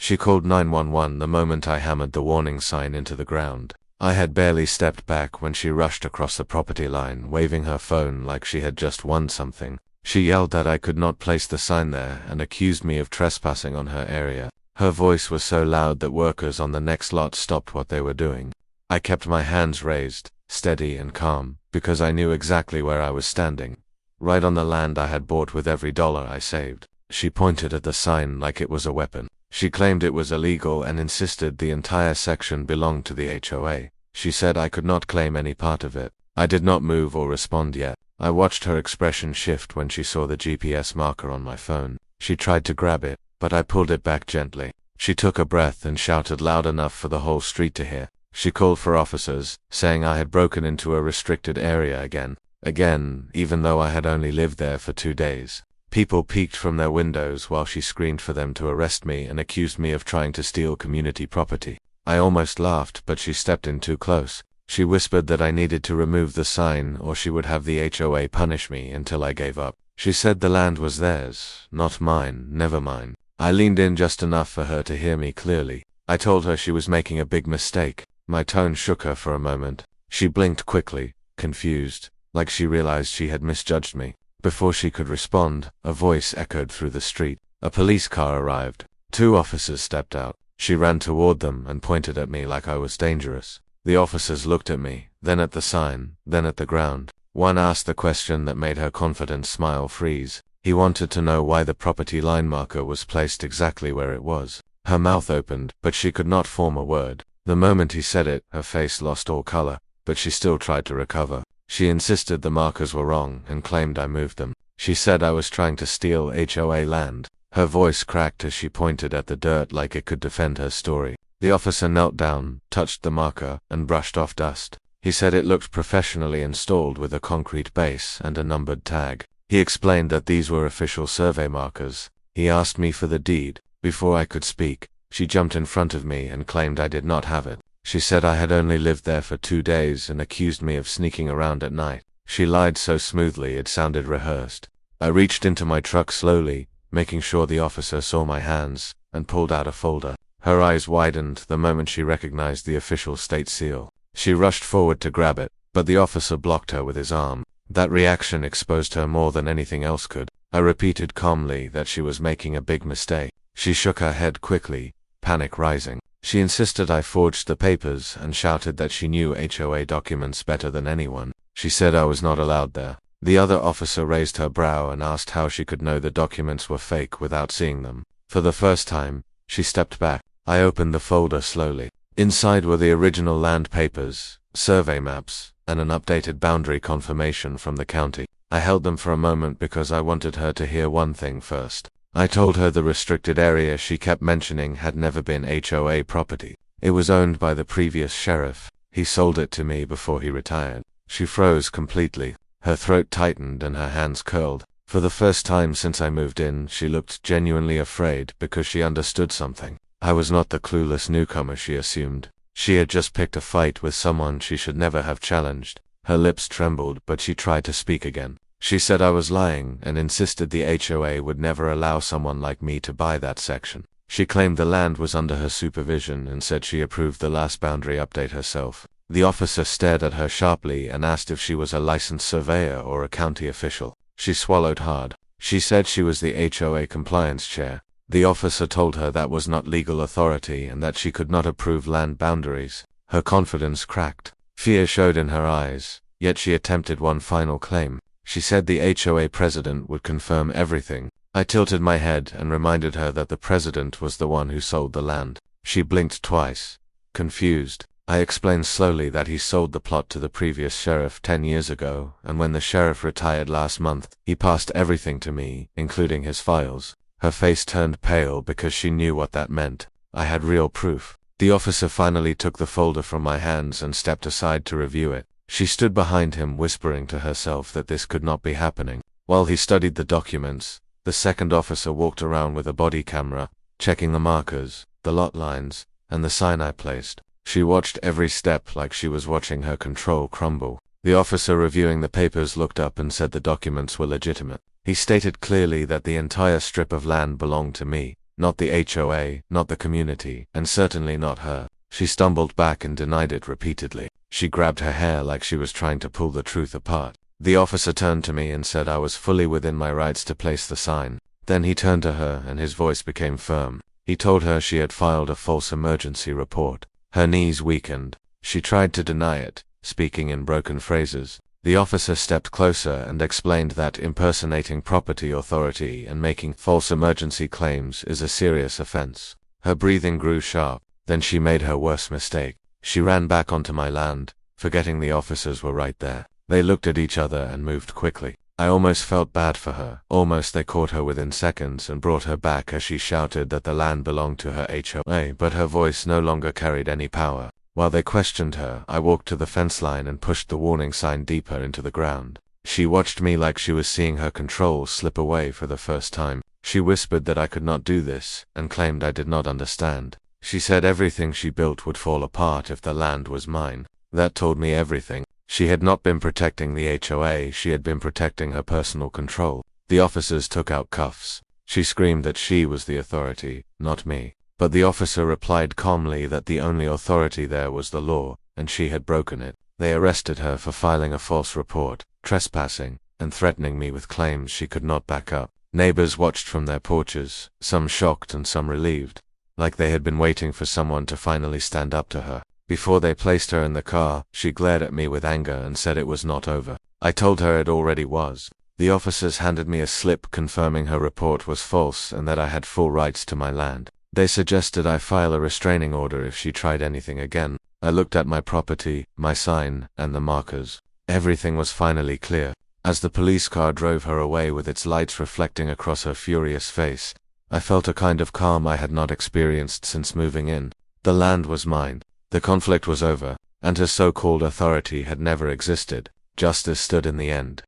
She called 911 the moment I hammered the warning sign into the ground. I had barely stepped back when she rushed across the property line, waving her phone like she had just won something. She yelled that I could not place the sign there and accused me of trespassing on her area. Her voice was so loud that workers on the next lot stopped what they were doing. I kept my hands raised, steady and calm, because I knew exactly where I was standing. Right on the land I had bought with every dollar I saved. She pointed at the sign like it was a weapon. She claimed it was illegal and insisted the entire section belonged to the HOA. She said I could not claim any part of it. I did not move or respond yet. I watched her expression shift when she saw the GPS marker on my phone. She tried to grab it, but I pulled it back gently. She took a breath and shouted loud enough for the whole street to hear. She called for officers, saying I had broken into a restricted area again, even though I had only lived there for 2 days. People peeked from their windows while she screamed for them to arrest me and accused me of trying to steal community property. I almost laughed, but she stepped in too close. She whispered that I needed to remove the sign or she would have the HOA punish me until I gave up. She said the land was theirs, not mine, never mine. I leaned in just enough for her to hear me clearly. I told her she was making a big mistake. My tone shook her for a moment. She blinked quickly, confused, like she realized she had misjudged me. Before she could respond, a voice echoed through the street. A police car arrived. 2 officers stepped out. She ran toward them and pointed at me like I was dangerous. The officers looked at me, then at the sign, then at the ground. One asked the question that made her confident smile freeze. He wanted to know why the property line marker was placed exactly where it was. Her mouth opened, but she could not form a word. The moment he said it, her face lost all color, but she still tried to recover. She insisted the markers were wrong and claimed I moved them. She said I was trying to steal HOA land. Her voice cracked as she pointed at the dirt like it could defend her story. The officer knelt down, touched the marker, and brushed off dust. He said it looked professionally installed with a concrete base and a numbered tag. He explained that these were official survey markers. He asked me for the deed. Before I could speak, she jumped in front of me and claimed I did not have it. She said I had only lived there for 2 days and accused me of sneaking around at night. She lied so smoothly it sounded rehearsed. I reached into my truck slowly, making sure the officer saw my hands, and pulled out a folder. Her eyes widened the moment she recognized the official state seal. She rushed forward to grab it, but the officer blocked her with his arm. That reaction exposed her more than anything else could. I repeated calmly that she was making a big mistake. She shook her head quickly, panic rising. She insisted I forged the papers and shouted that she knew HOA documents better than anyone. She said I was not allowed there. The other officer raised her brow and asked how she could know the documents were fake without seeing them. For the first time, she stepped back. I opened the folder slowly. Inside were the original land papers, survey maps, and an updated boundary confirmation from the county. I held them for a moment because I wanted her to hear one thing first. I told her the restricted area she kept mentioning had never been HOA property. It was owned by the previous sheriff. He sold it to me before he retired. She froze completely. Her throat tightened and her hands curled. For the first time since I moved in, she looked genuinely afraid because she understood something. I was not the clueless newcomer she assumed. She had just picked a fight with someone she should never have challenged. Her lips trembled, but she tried to speak again. She said I was lying and insisted the HOA would never allow someone like me to buy that section. She claimed the land was under her supervision and said she approved the last boundary update herself. The officer stared at her sharply and asked if she was a licensed surveyor or a county official. She swallowed hard. She said she was the HOA compliance chair. The officer told her that was not legal authority and that she could not approve land boundaries. Her confidence cracked. Fear showed in her eyes, yet she attempted one final claim. She said the HOA president would confirm everything. I tilted my head and reminded her that the president was the one who sold the land. She blinked twice, confused. I explained slowly that he sold the plot to the previous sheriff 10 years ago, and when the sheriff retired last month, he passed everything to me, including his files. Her face turned pale because she knew what that meant. I had real proof. The officer finally took the folder from my hands and stepped aside to review it. She stood behind him, whispering to herself that this could not be happening. While he studied the documents, the second officer walked around with a body camera, checking the markers, the lot lines, and the sign I placed. She watched every step like she was watching her control crumble. The officer reviewing the papers looked up and said the documents were legitimate. He stated clearly that the entire strip of land belonged to me. Not the HOA, not the community, and certainly not her. She stumbled back and denied it repeatedly. She grabbed her hair like she was trying to pull the truth apart. The officer turned to me and said I was fully within my rights to place the sign. Then he turned to her and his voice became firm. He told her she had filed a false emergency report. Her knees weakened. She tried to deny it, speaking in broken phrases. The officer stepped closer and explained that impersonating property authority and making false emergency claims is a serious offense. Her breathing grew sharp. Then she made her worst mistake. She ran back onto my land, forgetting the officers were right there. They looked at each other and moved quickly. I almost felt bad for her. Almost they caught her within seconds and brought her back as she shouted that the land belonged to her HOA, but her voice no longer carried any power. While they questioned her, I walked to the fence line and pushed the warning sign deeper into the ground. She watched me like she was seeing her control slip away for the first time. She whispered that I could not do this, and claimed I did not understand. She said everything she built would fall apart if the land was mine. That told me everything. She had not been protecting the HOA, she had been protecting her personal control. The officers took out cuffs. She screamed that she was the authority, not me. But the officer replied calmly that the only authority there was the law, and she had broken it. They arrested her for filing a false report, trespassing, and threatening me with claims she could not back up. Neighbors watched from their porches, some shocked and some relieved, like they had been waiting for someone to finally stand up to her. Before they placed her in the car, she glared at me with anger and said it was not over. I told her it already was. The officers handed me a slip confirming her report was false and that I had full rights to my land. They suggested I file a restraining order if she tried anything again. I looked at my property, my sign, and the markers. Everything was finally clear. As the police car drove her away with its lights reflecting across her furious face, I felt a kind of calm I had not experienced since moving in. The land was mine. The conflict was over, and her so-called authority had never existed. Justice stood in the end.